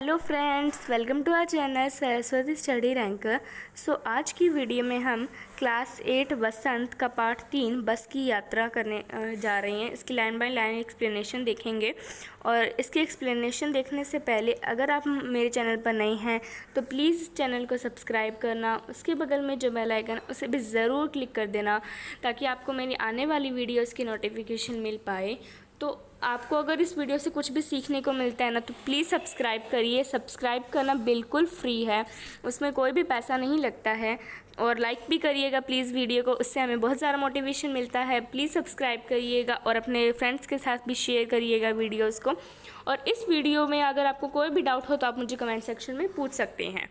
Hello friends, welcome to our channel Saraswati study ranker. आज की video में हम क्लास 8 बसंत का पार्ट 3 बस की यात्रा करने जा रहे हैं। इसकी लाइन बाय लाइन एक्सप्लेनेशन देखेंगे और इसकी एक्सप्लेनेशन देखने से पहले अगर आप मेरे चैनल पर नए हैं तो प्लीज़ चैनल को सब्सक्राइब करना, उसके बगल में जो बेल आइकन उसे भी ज़रूर क्लिक कर देना ताकि आपको मेरी आने वाली वीडियोज़ की नोटिफिकेशन मिल पाए। तो आपको अगर इस वीडियो से कुछ भी सीखने को मिलता है ना तो प्लीज़ सब्सक्राइब करिए। सब्सक्राइब करना बिल्कुल फ्री है, उसमें कोई भी पैसा नहीं लगता है। और लाइक भी करिएगा प्लीज़ वीडियो को, उससे हमें बहुत सारा मोटिवेशन मिलता है। प्लीज़ सब्सक्राइब करिएगा और अपने फ्रेंड्स के साथ भी शेयर करिएगा वीडियोज़ को। और इस वीडियो में अगर आपको कोई भी डाउट हो तो आप मुझे कमेंट सेक्शन में पूछ सकते हैं।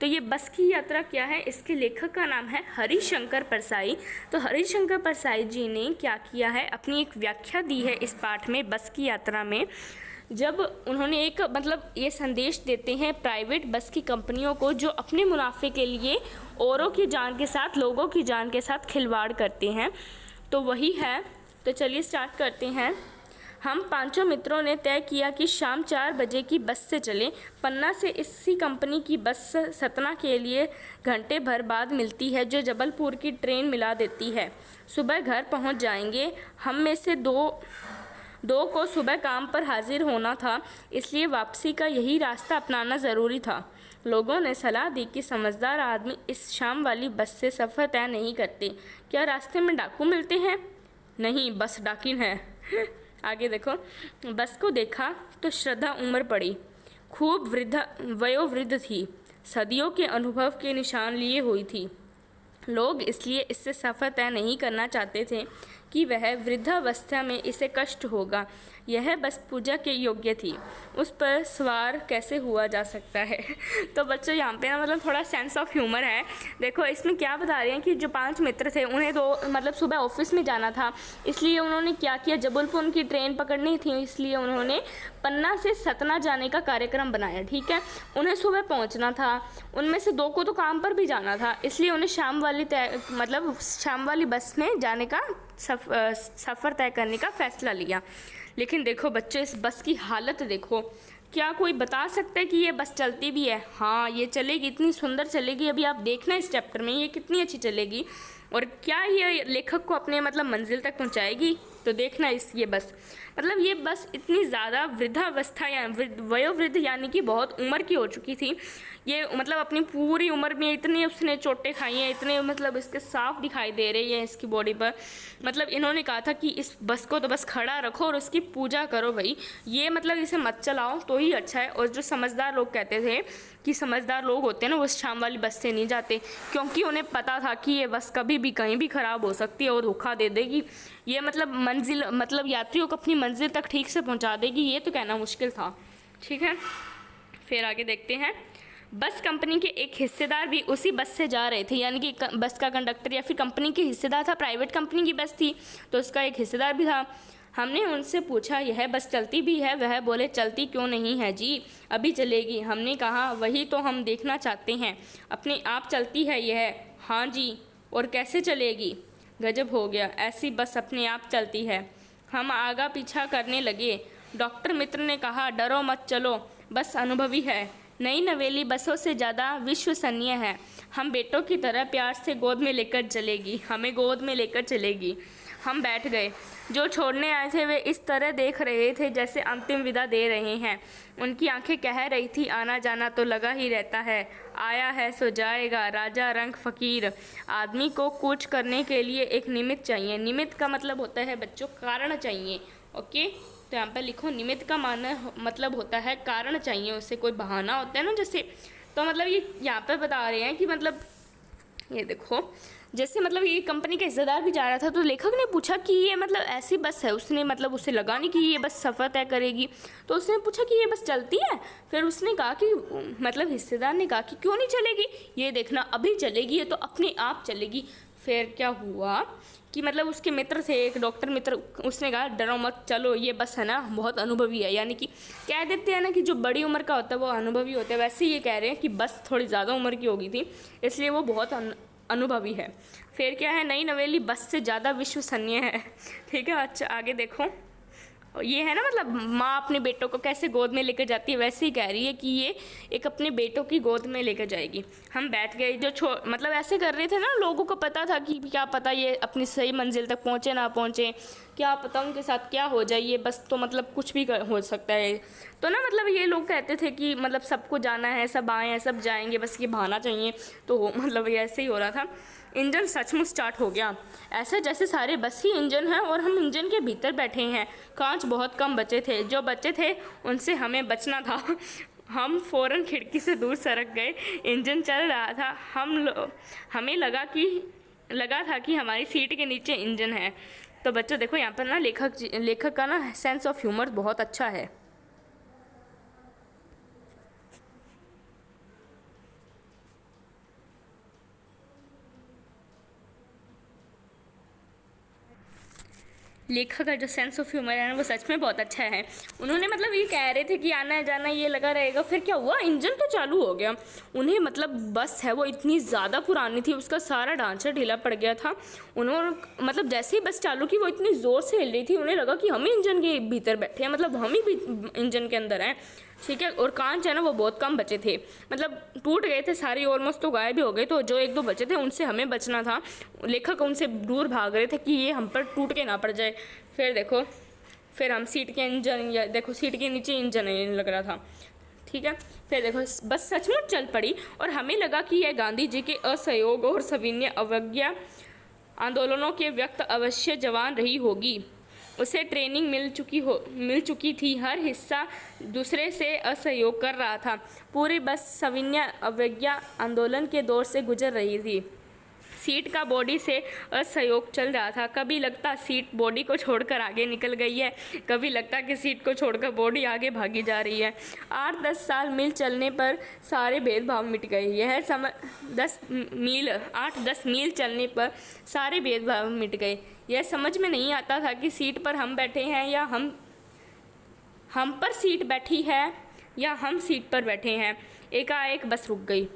तो ये बस की यात्रा क्या है, इसके लेखक का नाम है हरिशंकर परसाई। तो हरिशंकर परसाई जी ने क्या किया है, अपनी एक व्याख्या दी है इस पाठ में बस की यात्रा में। जब उन्होंने एक ये संदेश देते हैं प्राइवेट बस की कंपनियों को जो अपने मुनाफे के लिए औरों की जान के साथ, लोगों की जान के साथ खिलवाड़ करते हैं, तो वही है। तो चलिए स्टार्ट करते हैं। हम पांचों मित्रों ने तय किया कि शाम 4 बजे की बस से चलें। पन्ना से इसी कंपनी की बस सतना के लिए घंटे भर बाद मिलती है, जो जबलपुर की ट्रेन मिला देती है। सुबह घर पहुंच जाएंगे। हम में से दो को सुबह काम पर हाजिर होना था, इसलिए वापसी का यही रास्ता अपनाना ज़रूरी था। लोगों ने सलाह दी कि समझदार आदमी इस शाम वाली बस से सफ़र तय नहीं करते। क्या रास्ते में डाकू मिलते हैं? नहीं, बस डाकिन है। आगे देखो। बस को देखा तो श्रद्धा उम्र पड़ी, खूब वयोवृद्ध थी, सदियों के अनुभव के निशान लिए हुई थी। लोग इसलिए इससे सफ़र तय नहीं करना चाहते थे कि वह वृद्धावस्था में इसे कष्ट होगा। यह बस पूजा के योग्य थी, उस पर सवार कैसे हुआ जा सकता है। तो बच्चों यहाँ पे ना थोड़ा सेंस ऑफ ह्यूमर है। देखो इसमें क्या बता रहे हैं कि जो 5 मित्र थे उन्हें सुबह ऑफिस में जाना था, इसलिए उन्होंने क्या किया, जबलपुर की ट्रेन पकड़नी थी, इसलिए उन्होंने पन्ना से सतना जाने का कार्यक्रम बनाया। ठीक है, उन्हें सुबह पहुँचना था, उनमें से 2 को तो काम पर भी जाना था, इसलिए उन्हें शाम वाली बस में जाने का सफ़र तय करने का फैसला लिया। लेकिन देखो बच्चों, इस बस की हालत देखो। क्या कोई बता सकता है कि ये बस चलती भी है? हाँ, ये चलेगी, इतनी सुंदर चलेगी। अभी आप देखना इस चैप्टर में ये कितनी अच्छी चलेगी और क्या ये लेखक को अपने मंजिल तक पहुंचाएगी। तो देखना ये बस इतनी ज़्यादा वृद्धावस्था या वयोवृद्ध यानी कि बहुत उम्र की हो चुकी थी। ये अपनी पूरी उम्र में इतनी उसने चोटें खाई हैं, इतने इसके साफ दिखाई दे रही है इसकी बॉडी पर। इन्होंने कहा था कि इस बस को तो बस खड़ा रखो और उसकी पूजा करो भाई, ये इसे मत चलाओ तो ही अच्छा है। और जो समझदार लोग कहते थे कि समझदार लोग होते हैं ना, वो शाम वाली बस से नहीं जाते, क्योंकि उन्हें पता था कि ये बस कभी भी कहीं भी ख़राब हो सकती है और धोखा दे देगी। ये यात्रियों को अपनी मंजिल तक ठीक से पहुंचा देगी, ये तो कहना मुश्किल था। ठीक है, फिर आगे देखते हैं। बस कंपनी के एक हिस्सेदार भी उसी बस से जा रहे थे, यानी कि बस का कंडक्टर या फिर कंपनी के हिस्सेदार था। प्राइवेट कंपनी की बस थी तो उसका एक हिस्सेदार भी था। हमने उनसे पूछा, यह बस चलती भी है? वह बोले, चलती क्यों नहीं है जी, अभी चलेगी। हमने कहा, वही तो हम देखना चाहते हैं, अपने आप चलती है यह? हाँ जी। और कैसे चलेगी? गजब हो गया, ऐसी बस अपने आप चलती है। हम आगा पीछा करने लगे। डॉक्टर मित्र ने कहा, डरो मत, चलो, बस अनुभवी है, नई नवेली बसों से ज़्यादा विश्वसनीय है, हम बेटों की तरह प्यार से गोद में लेकर चलेगी, हमें गोद में लेकर चलेगी। हम बैठ गए। जो छोड़ने आए थे वे इस तरह देख रहे थे जैसे अंतिम विदा दे रहे हैं। उनकी आंखें कह रही थी, आना जाना तो लगा ही रहता है, आया है सो जाएगा, राजा रंग फकीर। आदमी को कूच करने के लिए एक निमित्त चाहिए। निमित्त का होता है बच्चों कारण चाहिए। ओके, तो यहाँ पर लिखो, निमित्त का होता है कारण चाहिए, उससे कोई बहाना होता है ना जैसे। तो ये यहाँ पर बता रहे हैं कि ये देखो, जैसे ये कंपनी का हिस्सेदार भी जा रहा था तो लेखक ने पूछा कि ये ऐसी बस है, उसने उसे लगा नहीं कि ये बस सफ़र तय करेगी, तो उसने पूछा कि ये बस चलती है? फिर उसने कहा कि हिस्सेदार ने कहा कि क्यों नहीं चलेगी, ये देखना अभी चलेगी, ये तो अपने आप चलेगी। फिर क्या हुआ कि उसके मित्र थे, एक डॉक्टर मित्र, उसने कहा, डरो मत, चलो, ये बस है ना बहुत अनुभवी है। यानी कि कह देते हैं ना कि जो बड़ी उम्र का होता है वो अनुभवी होता है, वैसे ये कह रहे हैं कि बस थोड़ी ज़्यादा उम्र की होगी थी, इसलिए वो बहुत अनुभवी है। फिर क्या है, नई नवेली बस से ज़्यादा विश्वसनीय है। ठीक है, अच्छा आगे देखो। ये है ना, मतलब माँ अपने बेटों को कैसे गोद में लेकर जाती है, वैसे ही कह रही है कि ये एक अपने बेटों की गोद में लेकर जाएगी। हम बैठ गए, जो मतलब ऐसे कर रहे थे ना, लोगों को पता था कि क्या पता ये अपनी सही मंजिल तक पहुँचे ना पहुँचे, क्या पता उनके साथ क्या हो जाए, ये बस तो मतलब कुछ भी हो सकता है। तो ना मतलब ये लोग कहते थे कि मतलब सबको जाना है, सब आए हैं, सब जाएंगे, बस ये बहाना चाहिए। तो मतलब ये ऐसे ही हो रहा था। इंजन सचमुच स्टार्ट हो गया, ऐसे जैसे सारे बस ही इंजन है और हम इंजन के भीतर बैठे हैं। कांच बहुत कम बचे थे, जो बचे थे उनसे हमें बचना था। हम फ़ौरन खिड़की से दूर सरक गए। इंजन चल रहा था, हमें लगा था कि हमारी सीट के नीचे इंजन है। तो बच्चों देखो, यहाँ पर ना लेखक का ना सेंस ऑफ ह्यूमर बहुत अच्छा है। लेखक का जो सेंस ऑफ ह्यूमर है ना, वो सच में बहुत अच्छा है। उन्होंने मतलब ये कह रहे थे कि आना जाना ये लगा रहेगा, फिर क्या हुआ, इंजन तो चालू हो गया। उन्हें मतलब बस है वो इतनी ज़्यादा पुरानी थी, उसका सारा ढांचा ढीला पड़ गया था। उन्होंने मतलब जैसे ही बस चालू की, वो इतनी ज़ोर से हिल रही थी, उन्हें लगा कि हम ही इंजन के भीतर बैठे हैं, मतलब हम ही इंजन के अंदर हैं। ठीक है, और कांच है ना वो बहुत कम बचे थे, मतलब टूट गए थे सारे, ऑलमोस्ट तो गायब भी हो गए। तो जो एक दो बचे थे उनसे हमें बचना था। लेखक उनसे दूर भाग रहे थे कि ये हम पर टूट के ना पड़ जाए। फिर देखो, फिर हम सीट के इंजन, या देखो सीट के नीचे इंजन लग रहा था। ठीक है, फिर देखो बस सचमुच चल पड़ी और हमें लगा कि यह गांधी जी के असहयोग और सविनय अवज्ञा आंदोलनों के व्यक्त अवश्य जवान रही होगी। उसे ट्रेनिंग मिल चुकी थी, हर हिस्सा दूसरे से असहयोग कर रहा था। पूरी बस सविनय अवज्ञा आंदोलन के दौर से गुजर रही थी। सीट का बॉडी से असहयोग चल रहा था। कभी लगता सीट बॉडी को छोड़कर आगे निकल गई है, कभी लगता कि सीट को छोड़कर बॉडी आगे भागी जा रही है। 8-10 साल मील चलने पर सारे भेदभाव मिट गए। यह 8-10 मील चलने पर सारे भेदभाव मिट गए। यह समझ में नहीं आता था कि सीट पर हम बैठे हैं या हम पर सीट बैठी है या हम सीट पर बैठे हैं। एकाएक बस रुक गई।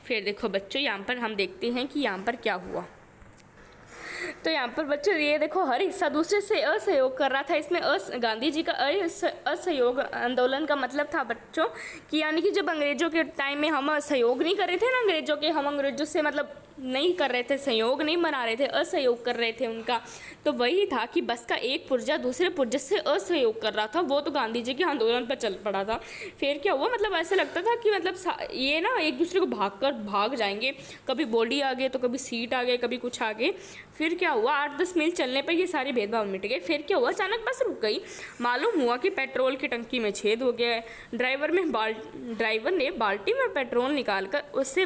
फिर देखो बच्चों, यहाँ पर हम देखते हैं कि यहाँ पर क्या हुआ। तो यहाँ पर बच्चों ये देखो, हर हिस्सा दूसरे से असहयोग कर रहा था। इसमें गांधी जी का असहयोग आंदोलन का मतलब था बच्चों कि यानी कि जब अंग्रेजों के टाइम में हम सहयोग नहीं कर रहे थे ना अंग्रेजों के, हम अंग्रेजों से मतलब नहीं कर रहे थे, सहयोग नहीं मना रहे थे, असहयोग कर रहे थे उनका। तो वही था कि बस का एक पुर्जा दूसरे पुर्जे से असहयोग कर रहा था, वो तो गांधी जी के आंदोलन पर चल पड़ा था। फिर क्या हुआ, मतलब ऐसा लगता था कि मतलब ये ना एक दूसरे को भाग जाएंगे, कभी बॉडी आ गए तो कभी सीट आ गए, कभी कुछ आ गए। फिर क्या हुआ, 8-10 मील चलने पर ये सारे भेदभाव मिट गए। फिर क्या हुआ, अचानक बस रुक गई। मालूम हुआ कि पेट्रोल की टंकी में छेद हो गया है। ड्राइवर ने बाल्टी में पेट्रोल निकालकर उसे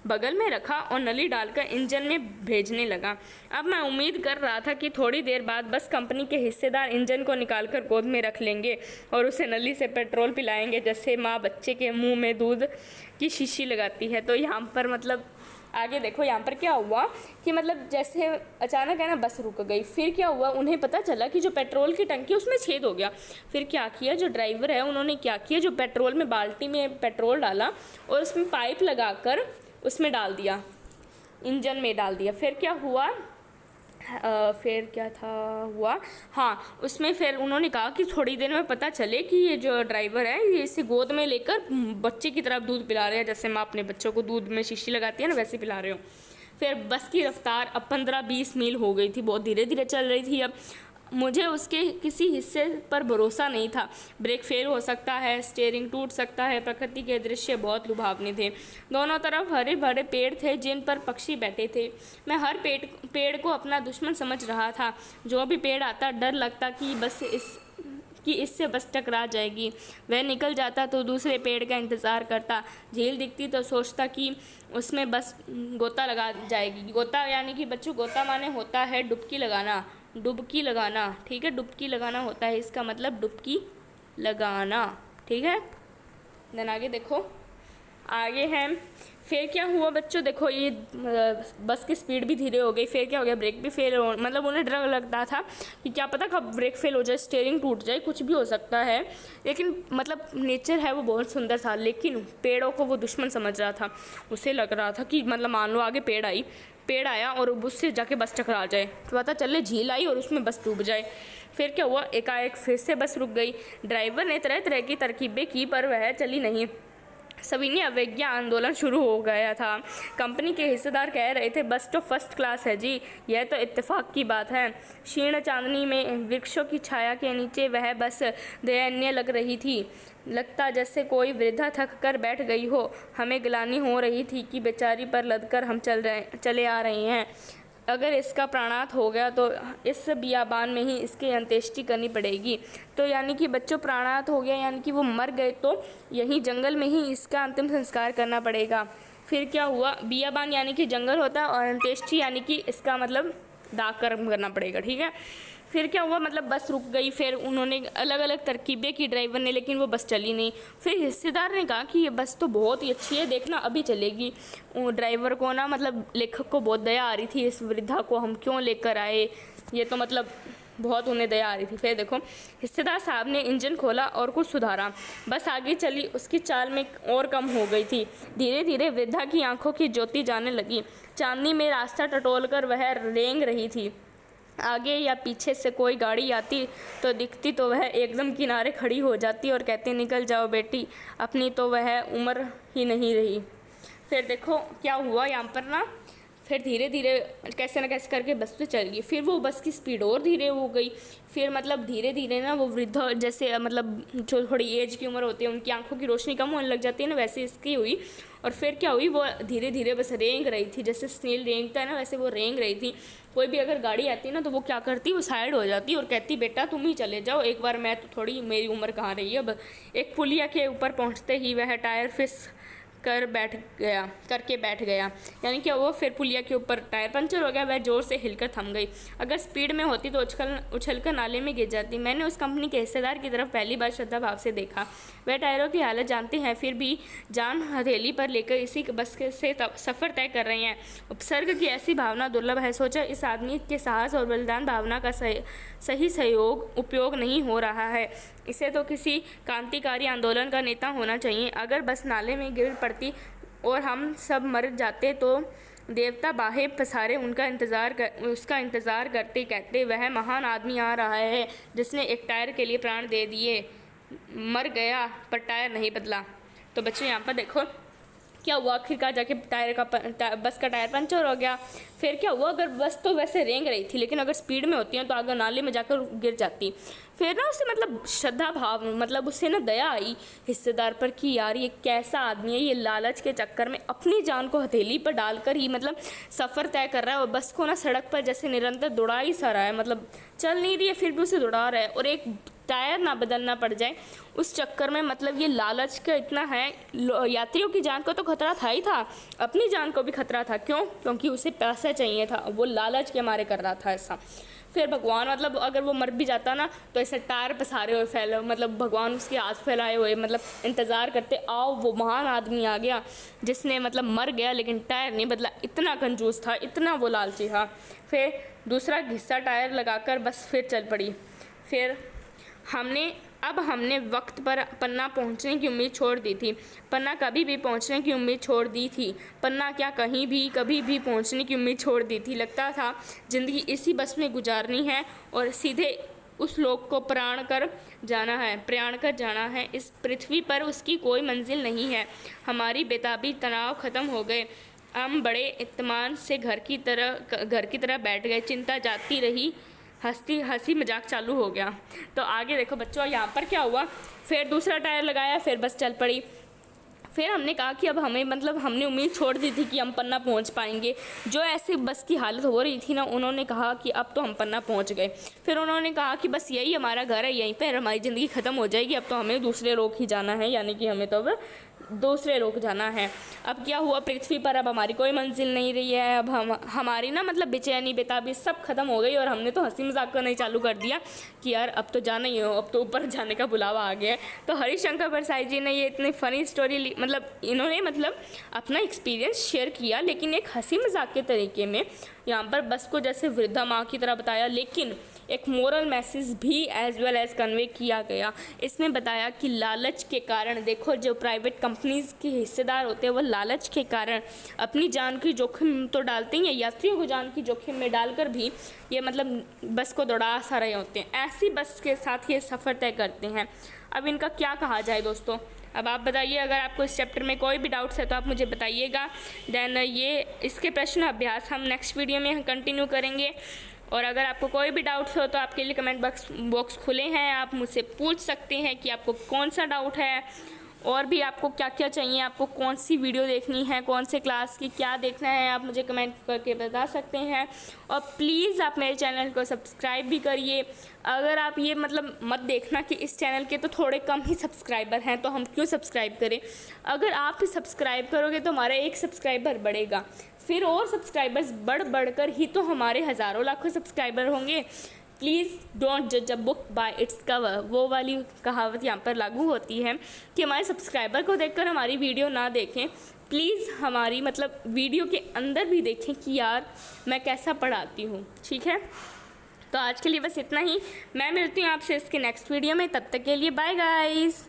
बगल में रखा और नली डालकर इंजन में भेजने लगा। अब मैं उम्मीद कर रहा था कि थोड़ी देर बाद बस कंपनी के हिस्सेदार इंजन को निकालकर गोद में रख लेंगे और उसे नली से पेट्रोल पिलाएंगे, जैसे माँ बच्चे के मुंह में दूध की शीशी लगाती है। तो यहाँ पर मतलब आगे देखो, यहाँ पर क्या हुआ कि मतलब जैसे अचानक है ना बस रुक गई। फिर क्या हुआ, उन्हें पता चला कि जो पेट्रोल की टंकी है उसमें छेद हो गया। फिर क्या किया, जो ड्राइवर है उन्होंने क्या किया, जो पेट्रोल में बाल्टी में पेट्रोल डाला और उसमें पाइप लगाकर उसमें डाल दिया, इंजन में डाल दिया। फिर क्या हुआ, हाँ, उसमें फिर उन्होंने कहा कि थोड़ी देर में पता चले कि ये जो ड्राइवर है ये इसे गोद में लेकर बच्चे की तरफ दूध पिला रहे हैं, जैसे माँ अपने बच्चों को दूध में शीशी लगाती है ना, वैसे पिला रहे हो। फिर बस की रफ्तार अब 15-20 मील हो गई थी, बहुत धीरे धीरे चल रही थी। अब मुझे उसके किसी हिस्से पर भरोसा नहीं था। ब्रेक फेल हो सकता है, स्टीयरिंग टूट सकता है। प्रकृति के दृश्य बहुत लुभावने थे। दोनों तरफ हरे भरे पेड़ थे जिन पर पक्षी बैठे थे। मैं हर पेड़ को अपना दुश्मन समझ रहा था। जो भी पेड़ आता डर लगता कि इससे बस टकरा जाएगी। वह निकल जाता तो दूसरे पेड़ का इंतज़ार करता। झील दिखती तो सोचता कि उसमें बस गोता लगा जाएगी। गोता यानी कि बच्चों, गोता माने होता है डुबकी लगाना, डुबकी लगाना। ठीक है, डुबकी लगाना होता है इसका मतलब, डुबकी लगाना। ठीक है, देन आगे देखो, आगे हैं। फिर क्या हुआ बच्चों, देखो ये बस की स्पीड भी धीरे हो गई। फिर क्या हो गया, ब्रेक भी फेल हो, मतलब उन्हें डर लगता था कि क्या पता कब ब्रेक फेल हो जाए, स्टीयरिंग टूट जाए, कुछ भी हो सकता है। लेकिन मतलब नेचर है वो बहुत सुंदर था, लेकिन पेड़ों को वो दुश्मन समझ रहा था। उसे लग रहा था कि मतलब मान लो आगे पेड़ आया और उससे जाके बस टकरा जाए, तो पता चले झील आई और उसमें बस डूब जाए। फिर क्या हुआ, एकाएक फिर से बस रुक गई। ड्राइवर ने तरह तरह की तरकीबें की पर वह चली नहीं। सभी ने अवज्ञा आंदोलन शुरू हो गया था। कंपनी के हिस्सेदार कह रहे थे बस तो फर्स्ट क्लास है जी, यह तो इत्तेफाक की बात है। क्षीण चांदनी में वृक्षों की छाया के नीचे वह बस दयनीय लग रही थी। लगता जैसे कोई वृद्धा थक कर बैठ गई हो। हमें गिलानी हो रही थी कि बेचारी पर लदकर हम चले आ रहे हैं। अगर इसका प्राणात हो गया तो इस बियाबान में ही इसकी अंत्येष्टि करनी पड़ेगी। तो यानी कि बच्चों प्राणात हो गया, यानी कि वो मर गए, तो यहीं जंगल में ही इसका अंतिम संस्कार करना पड़ेगा। फिर क्या हुआ, बियाबान यानी कि जंगल होता है और अंत्येष्टि यानी कि इसका मतलब दाह कर्म करना पड़ेगा, ठीक है। फिर क्या हुआ, मतलब बस रुक गई। फिर उन्होंने अलग अलग तरकीबें की ड्राइवर ने, लेकिन वो बस चली नहीं। फिर हिस्सेदार ने कहा कि ये बस तो बहुत ही अच्छी है, देखना अभी चलेगी। ड्राइवर को ना मतलब लेखक को बहुत दया आ रही थी, इस वृद्धा को हम क्यों लेकर आए, ये तो मतलब बहुत उन्हें दया आ रही थी। फिर देखो हिस्सेदार साहब ने इंजन खोला और कुछ सुधारा। बस आगे चली, उसकी चाल में और कम हो गई थी। धीरे धीरे वृद्धा की आंखों की ज्योति जाने लगी। चांदनी में रास्ता टटोलकर वह रेंग रही थी। आगे या पीछे से कोई गाड़ी आती तो दिखती तो वह एकदम किनारे खड़ी हो जाती और कहती निकल जाओ बेटी, अपनी तो वह उम्र ही नहीं रही। फिर देखो क्या हुआ यहाँ पर ना, फिर धीरे धीरे कैसे ना कैसे करके बस पे चल गई। फिर वो बस की स्पीड और धीरे हो गई। फिर मतलब धीरे धीरे ना वो वृद्ध जैसे मतलब जो थोड़ी एज की उम्र होती है उनकी आंखों की रोशनी कम होने लग जाती है ना, वैसे इसकी हुई। और फिर क्या हुई, वो धीरे धीरे बस रेंग रही थी, जैसे स्नेल रेंगता है ना वैसे वो रेंग रही थी। कोई भी अगर गाड़ी आती ना तो वो क्या करती, वो साइड हो जाती और कहती बेटा तुम ही चले जाओ, एक बार मैं तो थोड़ी, मेरी उम्र कहाँ रही है। अब एक पुलिया के ऊपर पहुँचते ही वह टायर फिस करके बैठ गया। यानी कि वो फिर पुलिया के ऊपर टायर पंचर हो गया, वह जोर से हिलकर थम गई। अगर स्पीड में होती तो उछलकर नाले में गिर जाती। मैंने उस कंपनी के हिस्सेदार की तरफ पहली बार श्रद्धा भाव से देखा। वह टायरों की हालत जानते हैं, फिर भी जान हथेली पर लेकर इसी बस से सफ़र तय कर रहे हैं। उपसर्ग की ऐसी भावना दुर्लभ है। सोचा इस आदमी के साहस और बलिदान भावना का सही सहयोग उपयोग नहीं हो रहा है। इसे तो किसी क्रांतिकारी आंदोलन का नेता होना चाहिए। अगर बस नाले में गिर पड़ती और हम सब मर जाते तो देवता बाहे पसारे उसका इंतज़ार करते कहते वह महान आदमी आ रहा है जिसने एक टायर के लिए प्राण दे दिए। मर गया पर टायर नहीं बदला। तो बच्चों यहाँ पर देखो क्या हुआ, आखिरकार जाके बस का टायर पंचर हो गया। फिर क्या हुआ, अगर बस तो वैसे रेंग रही थी, लेकिन अगर स्पीड में होती है तो अगर नाले में जाकर गिर जाती। फिर ना उसे मतलब श्रद्धा भाव, मतलब उससे ना दया आई हिस्सेदार पर कि यार ये कैसा आदमी है, ये लालच के चक्कर में अपनी जान को हथेली पर डालकर ही मतलब सफ़र तय कर रहा है और बस को ना सड़क पर जैसे निरंतर दौड़ा ही सा रहा है, मतलब चल नहीं रही है फिर भी उसे दौड़ा रहा है और एक टायर ना बदलना पड़ जाए उस चक्कर में। मतलब ये लालच का इतना है, यात्रियों की जान को तो खतरा था ही था, अपनी जान को भी खतरा था। क्यों? क्योंकि उसे पैसा चाहिए था, वो लालच के मारे कर रहा था ऐसा। फिर भगवान मतलब अगर वो मर भी जाता ना तो ऐसे टायर पसारे हुए फैले, मतलब भगवान उसके हाथ फैलाए हुए मतलब इंतज़ार करते आओ वो महान आदमी आ गया जिसने मतलब मर गया लेकिन टायर नहीं बदला। इतना कंजूस था, इतना वो लालची था। फिर दूसरा हिस्सा टायर लगाकर बस फिर चल पड़ी। फिर हमने वक्त पर पन्ना पहुंचने की उम्मीद छोड़ दी थी। पन्ना कभी भी पहुंचने की उम्मीद छोड़ दी थी। पन्ना क्या कहीं भी कभी भी पहुंचने की उम्मीद छोड़ दी थी। लगता था ज़िंदगी इसी बस में गुजारनी है और सीधे उस लोक को प्रयाण कर जाना है। इस पृथ्वी पर उसकी कोई मंजिल नहीं है। हमारी बेताबी तनाव ख़त्म हो गए। हम बड़े इत्मीनान से घर की तरह बैठ गए। चिंता जाती रही, हंसी मजाक चालू हो गया। तो आगे देखो बच्चों यहाँ पर क्या हुआ, फिर दूसरा टायर लगाया, फिर बस चल पड़ी। फिर हमने कहा कि अब हमें मतलब हमने उम्मीद छोड़ दी थी कि हम पन्ना पहुंच पाएंगे। जो ऐसे बस की हालत हो रही थी ना, उन्होंने कहा कि अब तो हम पन्ना पहुंच गए। फिर उन्होंने कहा कि बस यही हमारा घर है, यहीं पर हमारी ज़िंदगी ख़त्म हो जाएगी, अब तो हमें दूसरे लोग ही जाना है, यानी कि हमें तो अब दूसरे लोग जाना है। अब क्या हुआ, पृथ्वी पर अब हमारी कोई मंजिल नहीं रही है। अब हमारी ना मतलब बेचैनी बेताबी सब खत्म हो गई और हमने तो हंसी मजाक करना ही चालू कर दिया कि यार अब तो जाना ही हो, अब तो ऊपर जाने का बुलावा आ गया है। तो हरिशंकर परसाई जी ने ये इतनी फ़नी स्टोरी मतलब इन्होंने मतलब अपना एक्सपीरियंस शेयर किया, लेकिन एक हंसी मजाक के तरीके में यहाँ पर बस को जैसे वृद्धा माँ की तरह बताया, लेकिन एक मोरल मैसेज भी एज वेल एज कन्वे किया गया। इसमें बताया कि लालच के कारण, देखो जो प्राइवेट कंपनीज़ के हिस्सेदार होते हैं वो लालच के कारण अपनी जान की जोखिम तो डालते ही हैं, यात्रियों को जान की जोखिम में डालकर भी ये मतलब बस को दौड़ा सा रहे होते हैं। ऐसी बस के साथ ये सफ़र तय करते हैं। अब इनका क्या कहा जाए दोस्तों, अब आप बताइए। अगर आपको इस चैप्टर में कोई भी डाउट्स है तो आप मुझे बताइएगा। देन ये इसके प्रश्न अभ्यास हम नेक्स्ट वीडियो में कंटिन्यू करेंगे। और अगर आपको कोई भी डाउट्स हो तो आपके लिए कमेंट बॉक्स खुले हैं, आप मुझसे पूछ सकते हैं कि आपको कौन सा डाउट है और भी आपको क्या क्या चाहिए, आपको कौन सी वीडियो देखनी है, कौन से क्लास की क्या देखना है, आप मुझे कमेंट करके बता सकते हैं। और प्लीज़ आप मेरे चैनल को सब्सक्राइब भी करिए। अगर आप ये मतलब मत देखना कि इस चैनल के तो थोड़े कम ही सब्सक्राइबर हैं तो हम क्यों सब्सक्राइब करें। अगर आप सब्सक्राइब करोगे तो हमारा एक सब्सक्राइबर बढ़ेगा, फिर और सब्सक्राइबर्स बढ़कर ही तो हमारे हज़ारों लाखों सब्सक्राइबर होंगे। प्लीज़ डोंट जज a book by its cover, वो वाली कहावत यहाँ पर लागू होती है कि हमारे सब्सक्राइबर को देखकर हमारी वीडियो ना देखें। प्लीज़ हमारी मतलब वीडियो के अंदर भी देखें कि यार मैं कैसा पढ़ाती हूँ, ठीक है। तो आज के लिए बस इतना ही, मैं मिलती हूँ आपसे इसके नेक्स्ट वीडियो में, तब तक के लिए बाय गाइस।